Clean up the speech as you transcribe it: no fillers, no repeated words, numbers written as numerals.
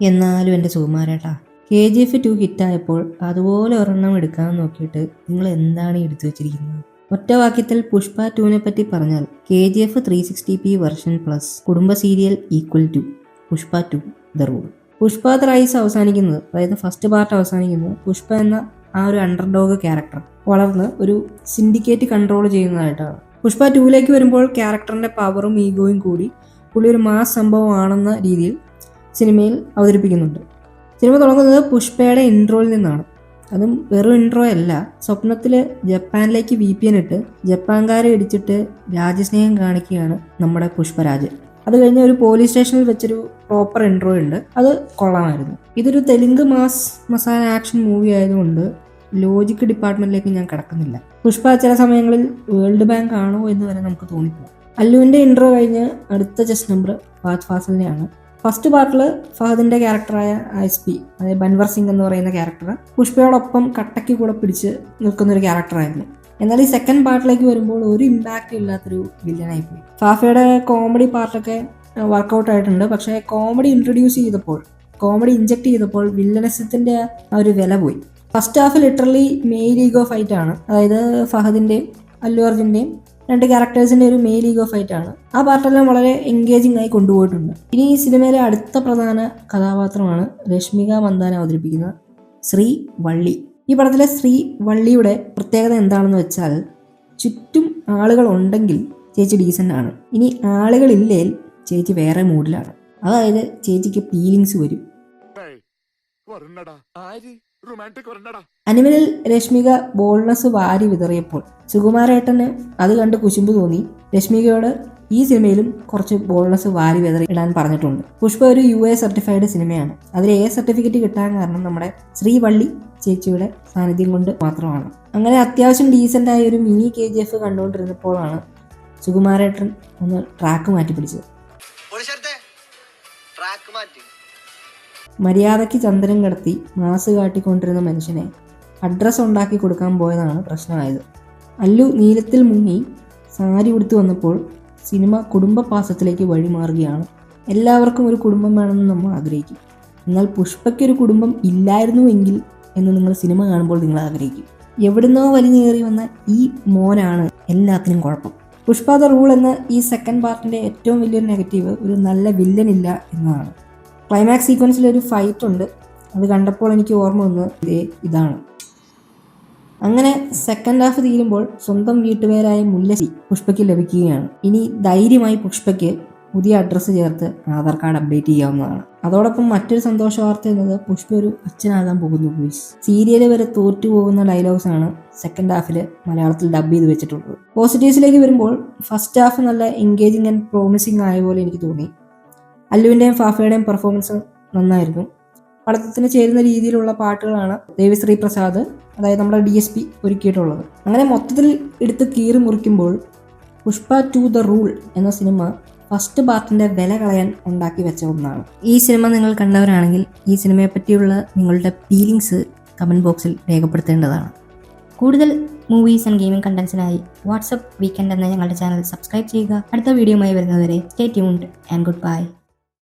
എന്നാലും എൻ്റെ സുകുമാരേട്ടാ, KGF 2 ഹിറ്റായപ്പോൾ അതുപോലെ ഒരെണ്ണം എടുക്കാൻ നോക്കിയിട്ട് നിങ്ങൾ എന്താണ് എടുത്തു വെച്ചിരിക്കുന്നത്? ഒറ്റ വാക്യത്തിൽ പുഷ്പ 2 പറ്റി പറഞ്ഞാൽ KGF 360p വെർഷൻ പ്ലസ് കുടുംബ serial equal to Pushpa 2 the rule. Pushpa the rise അവസാനിക്കുന്നത്, അതായത് ഫസ്റ്റ് പാർട്ട് അവസാനിക്കുന്നത് പുഷ്പ എന്ന ആ ഒരു അണ്ടർഡോഗ് ക്യാരക്ടർ വളർന്ന് ഒരു സിൻഡിക്കേറ്റ് കൺട്രോൾ ചെയ്യുന്നതായിട്ടാണ്. പുഷ്പ 2 വരുമ്പോൾ ക്യാരക്ടറിന്റെ പവറും ഈഗോയും കൂടി പുള്ളി ഒരു മാസ് സംഭവമാണെന്ന രീതിയിൽ സിനിമയിൽ അവതരിപ്പിക്കുന്നുണ്ട്. സിനിമ തുടങ്ങുന്നത് പുഷ്പയുടെ ഇൻട്രോയിൽ നിന്നാണ്. അതും വെറും ഇൻട്രോ അല്ല, സ്വപ്നത്തിൽ ജപ്പാനിലേക്ക് VPN ഇട്ട് ജപ്പാൻകാരെ ഇടിച്ചിട്ട് രാജ്യസ്നേഹം കാണിക്കുകയാണ് നമ്മുടെ പുഷ്പരാജ്. അത് കഴിഞ്ഞ് ഒരു പോലീസ് സ്റ്റേഷനിൽ വെച്ചൊരു പ്രോപ്പർ ഇൻട്രോ ഉണ്ട്, അത് കൊള്ളാമായിരുന്നു. ഇതൊരു Telugu mass masala action movie ആയതുകൊണ്ട് ലോജിക് ഡിപ്പാർട്ട്മെന്റിലേക്ക് ഞാൻ കിടക്കുന്നില്ല. പുഷ്പ ചില സമയങ്ങളിൽ വേൾഡ് ബാങ്ക് ആണോ എന്ന് വരെ നമുക്ക് തോന്നിപ്പോകും. അല്ലുവിൻ്റെ ഇൻട്രോ കഴിഞ്ഞ് അടുത്ത ചെസ് നമ്പർ ഫഹദ് ഫാസിലിനെയാണ്. ഫസ്റ്റ് പാർട്ടിൽ ഫഹദിൻ്റെ ക്യാരക്ടറായ ISP, അതായത് ബൻവർ സിംഗ് എന്ന് പറയുന്ന ക്യാരക്ടർ പുഷ്പയോടൊപ്പം കട്ടയ്ക്ക് കൂടെ പിടിച്ച് നിൽക്കുന്നൊരു ക്യാരക്ടറായിരുന്നു. എന്നാൽ ഈ സെക്കൻഡ് പാർട്ടിലേക്ക് വരുമ്പോൾ ഒരു ഇമ്പാക്റ്റ് ഇല്ലാത്തൊരു വില്ലനായിപ്പോയി. ഫാഫയുടെ കോമഡി പാർട്ടൊക്കെ വർക്കൗട്ട് ആയിട്ടുണ്ട്, പക്ഷേ കോമഡി ഇഞ്ചെക്ട് ചെയ്തപ്പോൾ വില്ലനസത്തിൻ്റെ ആ ഒരു വില പോയി. First half literally male ego fight ആണ്, അതായത് ഫഹദിൻ്റെയും അല്ലു അർജുൻ്റെയും രണ്ട് ക്യാരക്ടേഴ്സിൻ്റെ ഒരു മെയിൽ ഈഗോ ഫൈറ്റ് ആണ്. ആ പാർട്ടെല്ലാം വളരെ എൻഗേജിംഗ് ആയി കൊണ്ടുപോയിട്ടുണ്ട്. ഇനി ഈ സിനിമയിലെ അടുത്ത പ്രധാന കഥാപാത്രമാണ് രശ്മിക മന്ദാന അവതരിപ്പിക്കുന്ന ശ്രീ വള്ളി. ഈ പടത്തിലെ ശ്രീ വള്ളിയുടെ പ്രത്യേകത എന്താണെന്ന് വെച്ചാൽ, ചുറ്റും ആളുകൾ ഉണ്ടെങ്കിൽ ചേച്ചി ഡീസൻ്റ് ആണ്, ഇനി ആളുകളില്ലേൽ ചേച്ചി വേറെ മൂഡിലാണ്. അതായത് ചേച്ചിക്ക് ഫീലിങ്സ് വരും. അനിമലിൽ രശ്മിക ബോൾനെസ് വാരി വിതറിയപ്പോൾ സുകുമാരേട്ടന് അത് കണ്ട് കുശുമ്പ് തോന്നി. രശ്മികയോട് ഈ സിനിമയിലും കുറച്ച് ബോൾനെസ് വാരി വിതറി ഇടാൻ പറഞ്ഞിട്ടുണ്ട്. പുഷ്പ ഒരു UA സർട്ടിഫൈഡ് സിനിമയാണ്. അതിൽ A സർട്ടിഫിക്കറ്റ് കിട്ടാൻ കാരണം നമ്മുടെ ശ്രീവള്ളി ചേച്ചിയുടെ സാന്നിധ്യം കൊണ്ട് മാത്രമാണ്. അങ്ങനെ അത്യാവശ്യം ഡീസൻ്റ് ആയ ഒരു മിനി KGF കണ്ടുകൊണ്ടിരുന്നപ്പോഴാണ് സുകുമാരേട്ടൻ ഒന്ന് ട്രാക്ക് മാറ്റി പിടിച്ചത്. മര്യാദയ്ക്ക് ചന്ദ്രൻ കടത്തി മാസ് കാട്ടിക്കൊണ്ടിരുന്ന മനുഷ്യനെ അഡ്രസ്സ് ഉണ്ടാക്കി കൊടുക്കാൻ പോയതാണ് പ്രശ്നമായത്. അല്ലു നീലത്തിൽ മുങ്ങി സാരി ഉടുത്തു വന്നപ്പോൾ സിനിമ കുടുംബ പാസത്തിലേക്ക് വഴിമാറുകയാണ്. എല്ലാവർക്കും ഒരു കുടുംബം വേണമെന്ന് നമ്മൾ ആഗ്രഹിക്കും. എന്നാൽ പുഷ്പയ്ക്കൊരു കുടുംബം ഇല്ലായിരുന്നുവെങ്കിൽ എന്ന് നിങ്ങൾ സിനിമ കാണുമ്പോൾ നിങ്ങൾ ആഗ്രഹിക്കും. എവിടുന്നോ വലിഞ്ഞേറി വന്ന ഈ മോനാണ് എല്ലാത്തിനും കുഴപ്പം. പുഷ്പ ദ റൂൾ എന്ന ഈ സെക്കൻഡ് പാർട്ടിൻ്റെ ഏറ്റവും വലിയൊരു നെഗറ്റീവ് ഒരു നല്ല വില്ലൻ ഇല്ല എന്നതാണ്. ക്ലൈമാക്സ് സീക്വൻസിലൊരു ഫൈറ്റ് ഉണ്ട്, അത് കണ്ടപ്പോൾ എനിക്ക് ഓർമ്മ വന്നത് ഇതാണ്. അങ്ങനെ സെക്കൻഡ് ഹാഫ് തീരുമ്പോൾ സ്വന്തം വീട്ടുപേരായ മുല്ലശ്ശി പുഷ്പയ്ക്ക് ലഭിക്കുകയാണ്. ഇനി ധൈര്യമായി പുഷ്പയ്ക്ക് പുതിയ അഡ്രസ്സ് ചേർത്ത് ആധാർ കാർഡ് അപ്ഡേറ്റ് ചെയ്യാവുന്നതാണ്. അതോടൊപ്പം മറ്റൊരു സന്തോഷ വാർത്ത എന്നത് പുഷ്പ ഒരു അച്ഛനാകാൻ പോകുന്നു. സീരിയൽ വരെ തോറ്റു പോകുന്ന ഡയലോഗ്സ് ആണ് സെക്കൻഡ് ഹാഫിൽ മലയാളത്തിൽ ഡബ് ചെയ്ത് വെച്ചിട്ടുള്ളത്. പോസിറ്റീവ്സിലേക്ക് വരുമ്പോൾ ഫസ്റ്റ് ഹാഫ് നല്ല എൻഗേജിങ് ആൻഡ് പ്രോമിസിങ് ആയ പോലെ എനിക്ക് തോന്നി. അല്ലുവിൻ്റെയും ഫാഫയുടെയും പെർഫോമൻസ് നന്നായിരുന്നു. പടത്തിന് ചേരുന്ന രീതിയിലുള്ള പാട്ടുകളാണ് ദേവിശ്രീ പ്രസാദ്, അതായത് നമ്മുടെ DSP ഒരുക്കിയിട്ടുള്ളത്. അങ്ങനെ മൊത്തത്തിൽ എടുത്ത് കീറി മുറിക്കുമ്പോൾ പുഷ്പ 2 ദ റൂൾ എന്ന സിനിമ ഫസ്റ്റ് പാർട്ടിൻ്റെ വില കളയാൻ ഉണ്ടാക്കി വെച്ച ഒന്നാണ്. ഈ സിനിമ നിങ്ങൾ കണ്ടവരാണെങ്കിൽ ഈ സിനിമയെ പറ്റിയുള്ള നിങ്ങളുടെ ഫീലിങ്സ് കമൻറ്റ് ബോക്സിൽ രേഖപ്പെടുത്തേണ്ടതാണ്. കൂടുതൽ മൂവീസ് ആൻഡ് ഗെയിമിംഗ് കണ്ടൻസിനായി വാട്സ്ആപ്പ് വീക്കെൻഡ് എന്ന ഞങ്ങളുടെ ചാനൽ സബ്സ്ക്രൈബ് ചെയ്യുക. അടുത്ത വീഡിയോയുമായി വരുന്നതുവരെ stay tuned and good by.